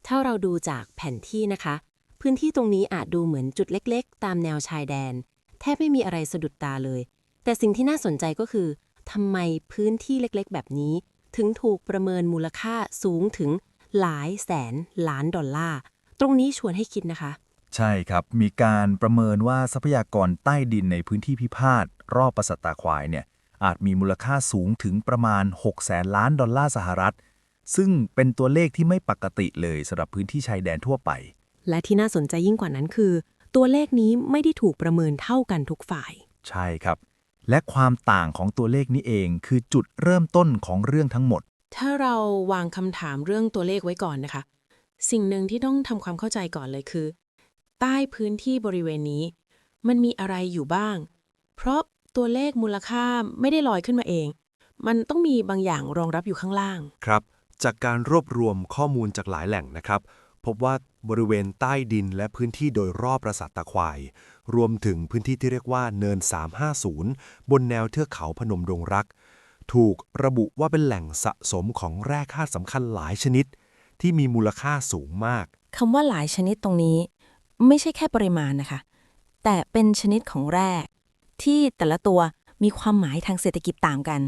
ถ้าเราดูจากแผนที่นะคะพื้นที่ตรงนี้อาจดูเหมือนจุดเล็กๆตามแนวชายแดนแทบไม่มีอะไรสะดุดตาเลยแต่สิ่งที่น่าสนใจก็คือทำไมพื้นที่เล็กๆแบบนี้ถึงถูกประเมินมูลค่าสูงถึงหลายแสนล้านดอลลาร์ตรงนี้ชวนให้คิดนะคะใช่ครับ มีการประเมินว่าทรัพยากรใต้ดินในพื้นที่พิพาทรอบปราสาทตาควายเนี่ยอาจมีมูลค่าสูงถึงประมาณ6แสนล้านดอลลาร์สหรัฐซึ่งเป็นตัวเลขที่ไม่ปกติเลยสำหรับพื้นที่ชายแดนทั่วไปและที่น่าสนใจยิ่งกว่านั้นคือตัวเลขนี้ไม่ได้ถูกประเมินเท่ากันทุกฝ่าย ใช่ครับ และความต่างของตัวเลขนี้เองคือจุดเริ่มต้นของเรื่องทั้งหมดถ้าเราวางคำถามเรื่องตัวเลขไว้ก่อนนะคะสิ่งหนึ่งที่ต้องทำความเข้าใจก่อนเลยคือใต้พื้นที่บริเวณนี้มันมีอะไรอยู่บ้างเพราะตัวเลขมูลค่าไม่ได้ลอยขึ้นมาเองมันต้องมีบางอย่างรองรับอยู่ข้างล่างครับจากการรวบรวมข้อมูลจากหลายแหล่งนะครับพบว่าบริเวณใต้ดินและพื้นที่โดยรอบปราสาทตาควายรวมถึงพื้นที่ที่เรียกว่าเนิน350บนแนวเทือกเขาพนมดงรักถูกระบุว่าเป็นแหล่งสะสมของแร่ธาตุสำคัญหลายชนิดที่มีมูลค่าสูงมากคำว่าหลายชนิดตรงนี้ไม่ใช่แค่ปริมาณนะคะแต่เป็นชนิดของแร่ที่แต่ละตัวมีความหมายทางเศรษฐกิจต่างกัน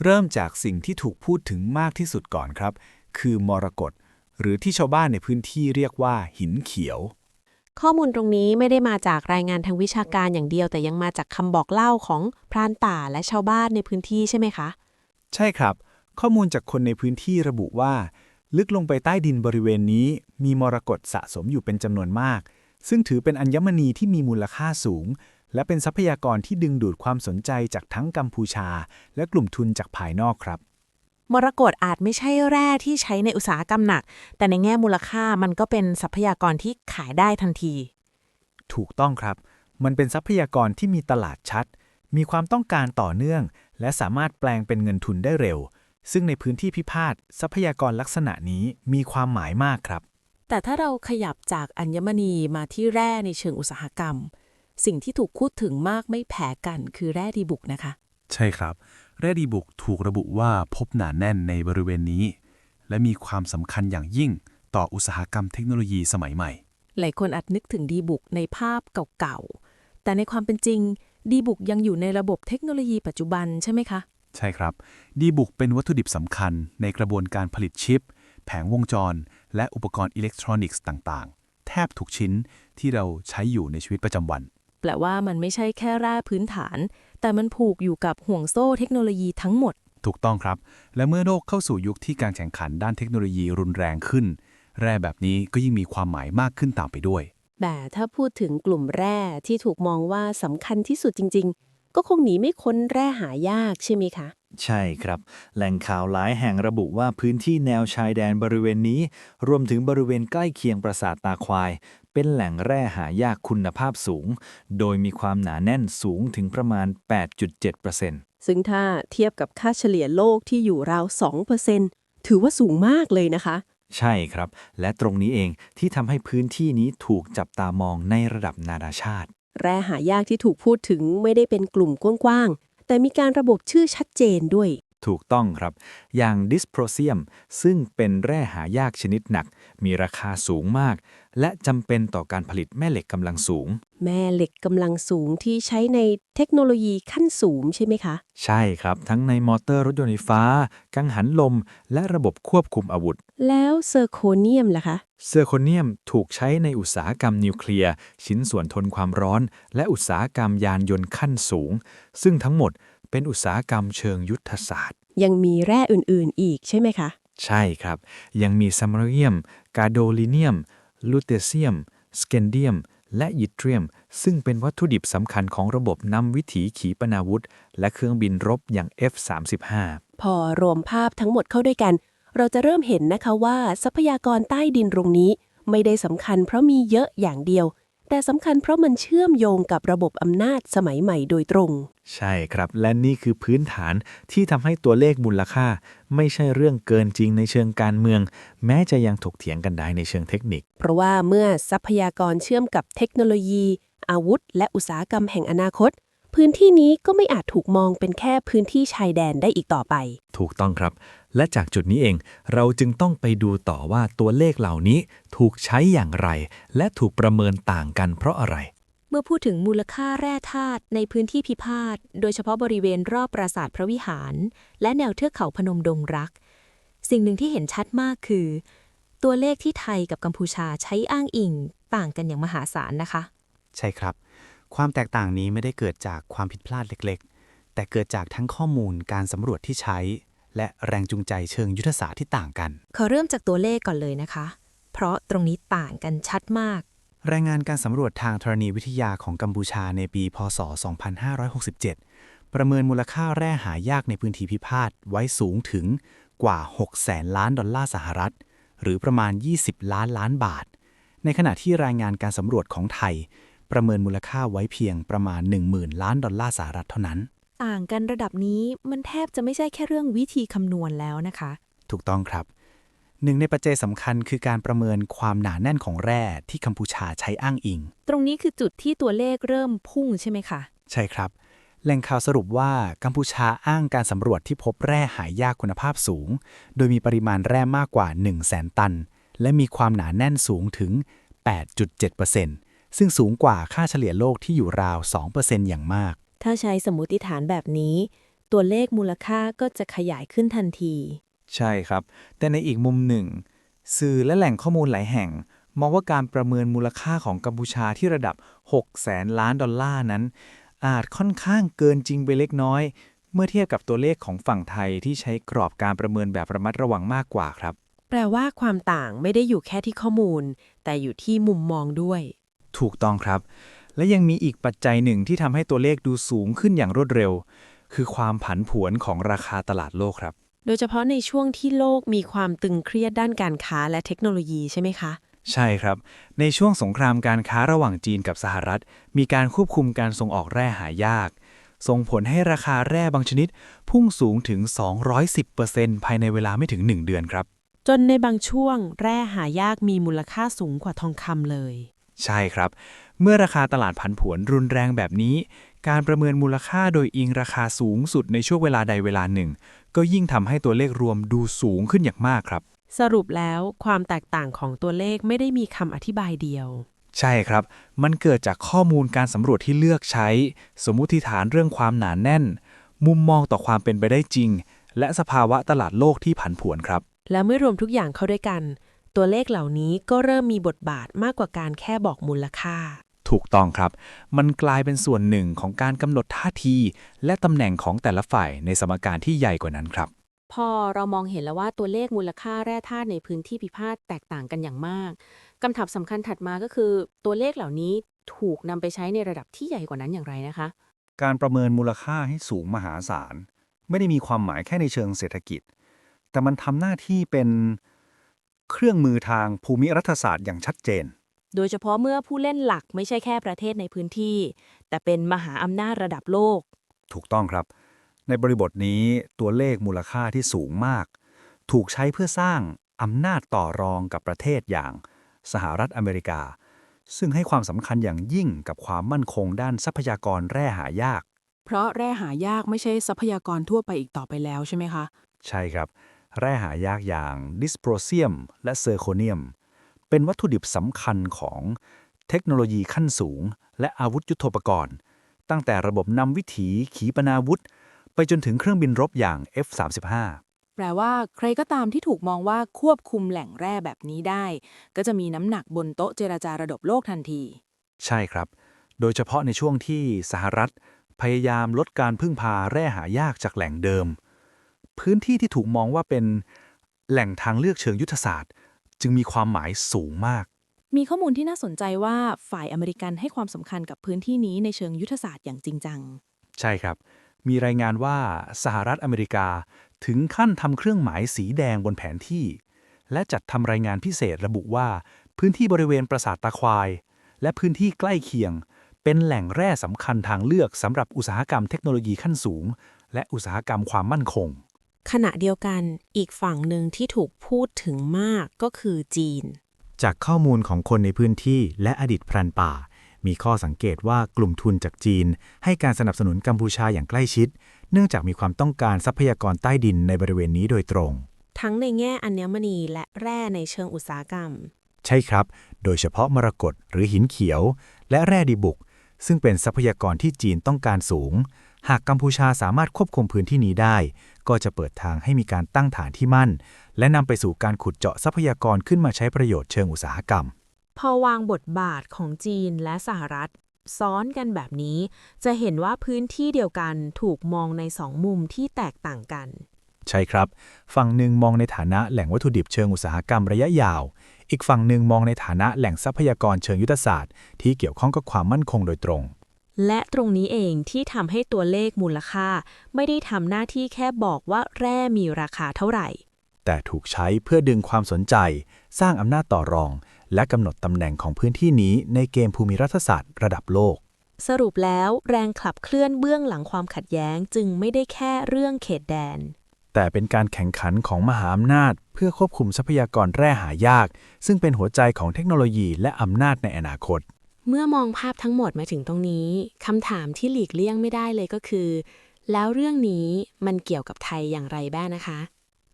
เริ่มจากสิ่งที่ถูกพูดถึงมากที่สุดก่อนครับคือมรกตหรือที่ชาวบ้านในพื้นที่เรียกว่าหินเขียวข้อมูลตรงนี้ไม่ได้มาจากรายงานทางวิชาการอย่างเดียวแต่ยังมาจากคำบอกเล่าของพรานป่าและชาวบ้านในพื้นที่ใช่ไหมคะใช่ครับข้อมูลจากคนในพื้นที่ระบุว่าลึกลงไปใต้ดินบริเวณนี้มีมรกตสะสมอยู่เป็นจำนวนมากซึ่งถือเป็นอัญมณีที่มีมูลค่าสูงและเป็นทรัพยากรที่ดึงดูดความสนใจจากทั้งกัมพูชาและกลุ่มทุนจากภายนอกครับมรกตอาจไม่ใช่แร่ที่ใช้ในอุตสาหกรรมหนักแต่ในแง่มูลค่ามันก็เป็นทรัพยากรที่ขายได้ทันทีถูกต้องครับมันเป็นทรัพยากรที่มีตลาดชัดมีความต้องการต่อเนื่องและสามารถแปลงเป็นเงินทุนได้เร็วซึ่งในพื้นที่พิพาททรัพยากรลักษณะนี้มีความหมายมากครับแต่ถ้าเราขยับจากอัญมณีมาที่แร่ในเชิงอุตสาหกรรมสิ่งที่ถูกพูดถึงมากไม่แพ้กันคือแร่ดีบุกนะคะใช่ครับแร่ดีบุกถูกระบุว่าพบหนาแน่นในบริเวณนี้และมีความสำคัญอย่างยิ่งต่ออุตสาหกรรมเทคโนโลยีสมัยใหม่หลายคนอาจนึกถึงดีบุกในภาพเก่าๆแต่ในความเป็นจริงดีบุกยังอยู่ในระบบเทคโนโลยีปัจจุบันใช่ไหมคะใช่ครับดีบุกเป็นวัตถุดิบสำคัญในกระบวนการผลิตชิปแผงวงจรและอุปกรณ์อิเล็กทรอนิกส์ต่างๆแทบทุกชิ้นที่เราใช้อยู่ในชีวิตประจำวันแปลว่ามันไม่ใช่แค่แร่พื้นฐานแต่มันผูกอยู่กับห่วงโซ่เทคโนโลยีทั้งหมดถูกต้องครับและเมื่อโลกเข้าสู่ยุคที่การแข่งขันด้านเทคโนโลยีรุนแรงขึ้นแร่แบบนี้ก็ยิ่งมีความหมายมากขึ้นตามไปด้วยแต่ถ้าพูดถึงกลุ่มแร่ที่ถูกมองว่าสำคัญที่สุดจริงๆก็คงหนีไม่พ้นแร่หายากใช่ไหมคะใช่ครับแหล่งข่าวหลายแห่งระบุว่าพื้นที่แนวชายแดนบริเวณนี้รวมถึงบริเวณใกล้เคียงปราสาทตาควายเป็นแหล่งแร่หายากคุณภาพสูงโดยมีความหนาแน่นสูงถึงประมาณ 8.7% ซึ่งถ้าเทียบกับค่าเฉลี่ยโลกที่อยู่ราว 2% ถือว่าสูงมากเลยนะคะใช่ครับและตรงนี้เองที่ทำให้พื้นที่นี้ถูกจับตามองในระดับนานาชาติแร่หายากที่ถูกพูดถึงไม่ได้เป็นกลุ่มกว้างๆแต่มีการระบบชื่อชัดเจนด้วย ถูกต้องครับอย่างดิสโพรเซียมซึ่งเป็นแร่หายากชนิดหนักมีราคาสูงมากและจำเป็นต่อการผลิตแม่เหล็กกำลังสูงแม่เหล็กกำลังสูงที่ใช้ในเทคโนโลยีขั้นสูงใช่ไหมคะใช่ครับทั้งในมอเตอร์รถยนต์ไฟฟ้ากังหันลมและระบบควบคุมอาวุธแล้วเซอร์โคเนียมล่ะคะเซอร์โคเนียมถูกใช้ในอุตสาหกรรมนิวเคลียร์ชิ้นส่วนทนความร้อนและอุตสาหกรรมยานยนต์ขั้นสูงซึ่งทั้งหมดเป็นอุตสาหกรรมเชิงยุทธศาสตร์ยังมีแร่อื่นๆอีกใช่ไหมคะใช่ครับยังมีซัมเรียมกาโดลิเนียมลูเทเซียมสแกนเดียมและยิเทรียมซึ่งเป็นวัตถุดิบสำคัญของระบบนำวิถีขีปนาวุธและเครื่องบินรบอย่าง F-35 พอรวมภาพทั้งหมดเข้าด้วยกันเราจะเริ่มเห็นนะคะว่าทรัพยากรใต้ดินตรงนี้ไม่ได้สำคัญเพราะมีเยอะอย่างเดียวแต่สำคัญเพราะมันเชื่อมโยงกับระบบอำนาจสมัยใหม่โดยตรงใช่ครับและนี่คือพื้นฐานที่ทำให้ตัวเลขมูลค่าไม่ใช่เรื่องเกินจริงในเชิงการเมืองแม้จะยังถกเถียงกันได้ในเชิงเทคนิคเพราะว่าเมื่อทรัพยากรเชื่อมกับเทคโนโลยีอาวุธและอุตสาหกรรมแห่งอนาคตพื้นที่นี้ก็ไม่อาจถูกมองเป็นแค่พื้นที่ชายแดนได้อีกต่อไปถูกต้องครับ และจากจุดนี้เองเราจึงต้องไปดูต่อว่าตัวเลขเหล่านี้ถูกใช้อย่างไร และถูกประเมินต่างกันเพราะอะไร เมื่อพูดถึงมูลค่าแร่ธาตุในพื้นที่พิพาทโดยเฉพาะบริเวณรอบปราสาทพระวิหารและแนวเทือกเขาพนมดงรักสิ่งหนึ่งที่เห็นชัดมากคือ ตัวเลขที่ไทยกับกัมพูชาใช้อ้างอิงต่างกันอย่างมหาศาลนะคะ ใช่ครับ ความแตกต่างนี้ไม่ได้เกิดจากความผิดพลาดเล็กๆ แต่เกิดจากทั้งข้อมูลการสำรวจที่ใช้ และแรงจูงใจเชิงยุทธศาสตร์ที่ต่างกัน ขอเริ่มจากตัวเลขก่อนเลยนะคะ เพราะตรงนี้ต่างกันชัดมาก รายงานการสำรวจทางธรณีวิทยาของกัมพูชาในปีพศ 2567 ประเมินมูลค่าแร่หายากในพื้นที่พิพาทไว้สูงถึงกว่า 600,000 ล้านดอลลาร์สหรัฐ หรือประมาณ 20 ล้านล้านบาท ในขณะที่รายงานการสำรวจของไทย ประเมินมูลค่าไว้เพียงประมาณ 10,000 ล้านดอลลาร์สหรัฐเท่านั้น ต่างกันระดับนี้มันแทบจะไม่ใช่แค่เรื่องวิธีคำนวณแล้วนะคะ ถูกต้องครับ หนึ่งในปัจจัยสำคัญคือการประเมินความหนาแน่นของแร่ที่กัมพูชาใช้อ้างอิง ตรงนี้คือจุดที่ตัวเลขเริ่มพุ่งใช่ไหมคะ ใช่ครับ แหล่งข่าวสรุปว่ากัมพูชาอ้างการสำรวจที่พบแร่หายากคุณภาพสูง โดยมีปริมาณแร่มากกว่า 100,000 ตัน และมีความหนาแน่นสูงถึง 8.7% ซึ่งสูงกว่าค่าเฉลี่ยโลกที่อยู่ราว 2% อย่างมาก ถ้าใช้สมมุติฐานแบบนี้ ตัวเลขมูลค่าก็จะขยายขึ้นทันที ใช่ครับ แต่ในอีกมุมหนึ่ง สื่อและแหล่งข้อมูลหลายแห่ง มองว่าการประเมินมูลค่าของกัมพูชาที่ระดับ 600,000 ล้านดอลลาร์นั้น อาจค่อนข้างเกินจริงไปเล็กน้อย เมื่อเทียบกับตัวเลขของฝั่งไทยที่ใช้กรอบการประเมินแบบระมัดระวังมากกว่าครับ แปลว่าความต่างไม่ได้อยู่แค่ที่ข้อมูล แต่อยู่ที่มุมมองด้วย ถูกต้องครับ และยังมีอีกปัจจัยหนึ่งที่ทำให้ตัวเลขดูสูงขึ้นอย่างรวดเร็ว คือความผันผวนของราคาตลาดโลกครับ โดยเฉพาะในช่วงที่โลกมีความตึงเครียดด้านการค้าและเทคโนโลยีใช่ไหมคะ ใช่ครับ ในช่วงสงครามการค้าระหว่างจีนกับสหรัฐ มีการควบคุมการส่งออกแร่หายาก ส่งผลให้ราคาแร่บางชนิด พุ่งสูงถึง 210% ภายในเวลาไม่ถึง 1 เดือนครับ จนในบางช่วงแร่หายากมีมูลค่าสูงกว่าทองคำเลย ใช่ครับ เมื่อราคาตลาดผันผวนรุนแรงแบบนี้ การประเมินมูลค่าโดยอิงราคาสูงสุดในช่วงเวลาใดเวลาหนึ่ง ก็ยิ่งทำให้ตัวเลขรวมดูสูงขึ้นอย่างมากครับ สรุปแล้วความแตกต่างของตัวเลขไม่ได้มีคำอธิบายเดียว ใช่ครับ มันเกิดจากข้อมูลการสำรวจที่เลือกใช้ สมมุติฐานเรื่องความหนาแน่น มุมมองต่อความเป็นไปได้จริง และสภาวะตลาดโลกที่ผันผวนครับ และเมื่อรวมทุกอย่างเข้าด้วยกัน ตัวเลขเหล่านี้ก็เริ่มมีบทบาทมากกว่าการแค่บอกมูลค่า ถูกต้องครับ มันกลายเป็นส่วนหนึ่งของการกำหนดท่าที และตำแหน่งของแต่ละฝ่ายในสมการที่ใหญ่กว่านั้นครับ พอเรามองเห็นแล้วว่าตัวเลขมูลค่าแร่ธาตุในพื้นที่พิพาทแตกต่างกันอย่างมากคำถามสำคัญถัดมาก็คือตัวเลขเหล่านี้ถูกนำไปใช้ในระดับที่ใหญ่กว่านั้นอย่างไรนะคะ การประเมินมูลค่าให้สูงมหาศาล ไม่ได้มีความหมายแค่ในเชิงเศรษฐกิจ แต่มันทำหน้าที่เป็นเครื่องมือทางภูมิรัฐศาสตร์อย่างชัดเจน โดยเฉพาะเมื่อผู้เล่นหลักไม่ใช่แค่ประเทศในพื้นที่ แต่เป็นมหาอำนาจระดับโลก ถูกต้องครับ ในบริบทนี้ตัวเลขมูลค่าที่สูงมาก ถูกใช้เพื่อสร้างอำนาจต่อรองกับประเทศอย่างสหรัฐอเมริกา ซึ่งให้ความสำคัญอย่างยิ่งกับความมั่นคงด้านทรัพยากรแร่หายาก เพราะแร่หายากไม่ใช่ทรัพยากรทั่วไปอีกต่อไปแล้วใช่ไหมคะ ใช่ครับ แร่หายากอย่างดิสโพรเซียมและเซอร์โคเนียม เป็นวัตถุดิบสำคัญของเทคโนโลยีขั้นสูง และอาวุธยุทโธปกรณ์ ตั้งแต่ระบบนำวิถีขีปนาวุธ ไปจนถึงเครื่องบินรบอย่าง F-35 แปลว่าใครก็ตามที่ถูกมองว่าควบคุมแหล่งแร่แบบนี้ได้ ก็จะมีน้ำหนักบนโต๊ะเจรจาระดับโลกทันที ใช่ครับ โดยเฉพาะในช่วงที่สหรัฐพยายามลดการพึ่งพาแร่หายากจากแหล่งเดิม พื้นที่ที่ถูกมองว่าเป็นแหล่งทางเลือกเชิงยุทธศาสตร์ จึงมีความหมายสูงมาก มีข้อมูลที่น่าสนใจว่าฝ่ายอเมริกันให้ความสำคัญกับพื้นที่นี้ในเชิงยุทธศาสตร์อย่างจริงจัง ใช่ครับ มีรายงานว่าสหรัฐอเมริกาถึงขั้นทำเครื่องหมายสีแดงบนแผนที่ และจัดทำรายงานพิเศษระบุว่าพื้นที่บริเวณปราสาทตาควาย และพื้นที่ใกล้เคียง เป็นแหล่งแร่สำคัญทางเลือกสำหรับอุตสาหกรรมเทคโนโลยีขั้นสูง และอุตสาหกรรมความมั่นคง ขณะเดียวกันอีกฝั่งหนึ่งที่ถูกพูดถึงมากก็คือจีน จากข้อมูลของคนในพื้นที่และอดีตพรานป่า มีข้อสังเกตว่ากลุ่มทุนจากจีนให้การสนับสนุนกัมพูชาอย่างใกล้ชิด เนื่องจากมีความต้องการทรัพยากรใต้ดินในบริเวณนี้โดยตรง ทั้งในแง่อัญมณีและแร่ในเชิงอุตสาหกรรม ใช่ครับ โดยเฉพาะมรกตหรือหินเขียว และแร่ดีบุก ซึ่งเป็นทรัพยากรที่จีนต้องการสูง หากกัมพูชาสามารถควบคุมพื้นที่นี้ได้ ก็จะเปิดทางให้มีการตั้งฐานที่มั่น และนำไปสู่การขุดเจาะทรัพยากรขึ้นมาใช้ประโยชน์เชิงอุตสาหกรรม พอวางบทบาทของจีนและสหรัฐ ซ้อนกันแบบนี้ จะเห็นว่าพื้นที่เดียวกันถูกมองในสองมุมที่แตกต่างกัน ใช่ครับ ฝั่งหนึ่งมองในฐานะแหล่งวัตถุดิบเชิงอุตสาหกรรมระยะยาว อีกฝั่งหนึ่งมองในฐานะแหล่งทรัพยากรเชิงยุทธศาสตร์ที่เกี่ยวข้องกับความมั่นคงโดยตรง และตรงนี้เองที่ทำให้ตัวเลขมูลค่า ไม่ได้ทำหน้าที่แค่บอกว่าแร่มีราคาเท่าไหร่ แต่ถูกใช้เพื่อดึงความสนใจ สร้างอำนาจต่อรอง และกำหนดตำแหน่งของพื้นที่นี้ในเกมภูมิรัฐศาสตร์ระดับโลก สรุปแล้วแรงขับเคลื่อนเบื้องหลังความขัดแย้งจึงไม่ได้แค่เรื่องเขตแดน แต่เป็นการแข่งขันของมหาอำนาจเพื่อควบคุมทรัพยากรแร่หายาก ซึ่งเป็นหัวใจของเทคโนโลยีและอำนาจในอนาคต เมื่อมองภาพทั้งหมดมาถึงตรงนี้คำถามที่หลีกเลี่ยงไม่ได้เลยก็คือ แล้วเรื่องนี้มันเกี่ยวกับไทยอย่างไรบ้างนะคะ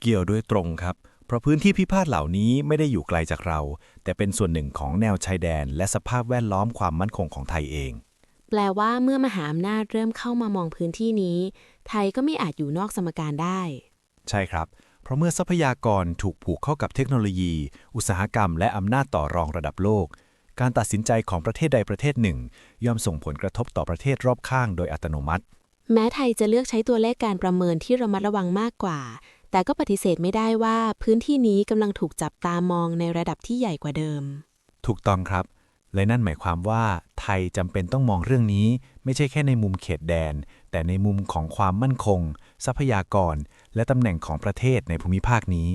เกี่ยวโดยตรงครับ เพราะพื้นที่พิพาทเหล่านี้ไม่ได้อยู่ไกลจากเรา แต่เป็นส่วนหนึ่งของแนวชายแดนและสภาพแวดล้อมความมั่นคงของไทยเอง แปลว่าเมื่อมหาอำนาจเริ่มเข้ามามองพื้นที่นี้ ไทยก็ไม่อาจอยู่นอกสมการได้ ใช่ครับ เพราะเมื่อทรัพยากรถูกผูกเข้ากับเทคโนโลยี อุตสาหกรรมและอำนาจต่อรองระดับโลก การตัดสินใจของประเทศใดประเทศหนึ่งย่อมส่งผลกระทบต่อประเทศรอบข้างโดยอัตโนมัติ แม้ไทยจะเลือกใช้ตัวเลขการประเมินที่ระมัดระวังมากกว่า แต่ก็ปฏิเสธไม่ได้ว่าพื้นที่นี้กำลังถูกจับตามองในระดับที่ใหญ่กว่าเดิม ถูกต้องครับ และนั่นหมายความว่าไทยจำเป็นต้องมองเรื่องนี้ไม่ใช่แค่ในมุมเขตแดน แต่ในมุมของความมั่นคง ทรัพยากร และตำแหน่งของประเทศในภูมิภาคนี้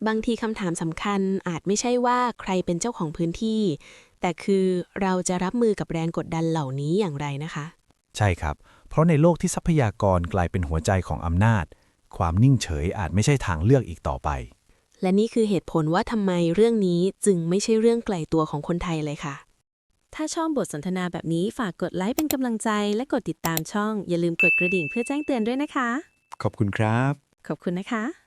บางทีคำถามสำคัญอาจไม่ใช่ว่าใครเป็นเจ้าของพื้นที่ แต่คือเราจะรับมือกับแรงกดดันเหล่านี้อย่างไรนะคะ ใช่ครับ เพราะในโลกที่ทรัพยากรกลายเป็นหัวใจของอำนาจ ความนิ่งเฉยอาจไม่ใช่ทางเลือกอีกต่อไป และนี่คือเหตุผลว่าทำไมเรื่องนี้จึงไม่ใช่เรื่องไกลตัวของคนไทยเลยค่ะ ถ้าชอบบทสนทนาแบบนี้ฝากกดไลค์เป็นกำลังใจและกดติดตามช่อง อย่าลืมกดกระดิ่งเพื่อแจ้งเตือนด้วยนะคะ ขอบคุณครับ ขอบคุณนะคะ